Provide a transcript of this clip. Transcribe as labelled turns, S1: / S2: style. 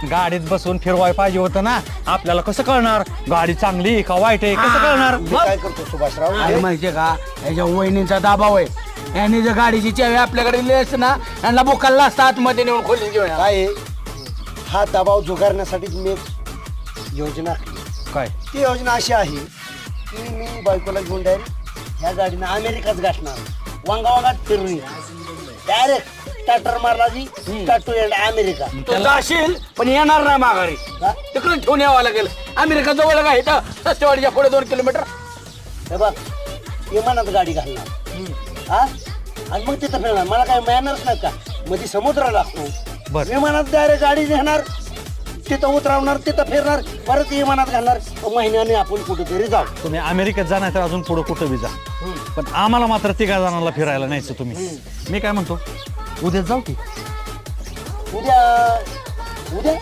S1: गाडीत बसून फिरवाय पाहिजे होतं ना. आपल्याला कसं कळणार गाडी चांगली आहे का वाईट आहे कसं कळणार?
S2: मी काय करतो सुभाषराव
S3: अरे माहितीये का याच्या वहिनीचा दाबाव आहे. यांनी जर गाडीची चावी आपल्याकडे दिली असते ना यांना बोकायला असता आतमध्ये नेऊन खोली घेऊन
S2: काय आहे? हा दबाव झुगारण्यासाठी मी एक योजना आखली.
S1: काय
S2: ती योजना अशी आहे की मी बायकोला घेऊन डायरेक्ट ह्या गाडीनं अमेरिकाच गाठणार. वांगावांगात फिरून डायरेक्ट स्टार्टर मारला जी स्टार्ट टू एंड अमेरिका.
S3: तो जाशील पण येणार नाही माघारी.
S2: हा?
S3: तिकडे ठेवून यावं लागेल. अमेरिका जवळ का इथं सस्तेवाडीच्या पुढे 2 किलोमीटर.
S2: हे बघ विमानात गाडी घालणार हा आणि मग तिथं फिरणार. मला काय मॅनर्स नाही का मध्ये समुद्र लागतो.
S1: बरं.
S2: विमानात डायरेक्ट गाडी नेणार तिथं उतरवणार तिथं फिरणार परत विमानात घालणार. महिन्याने आपण कुठेतरी जाऊ.
S1: तुम्ही अमेरिकेत जाणार तर अजून पुढे कुठं बी जा पण आम्हाला मात्र 3 जणांना फिरायला न्यायचं तुम्ही. मी काय म्हणतो उद्या जाऊ की
S2: उद्या उद्या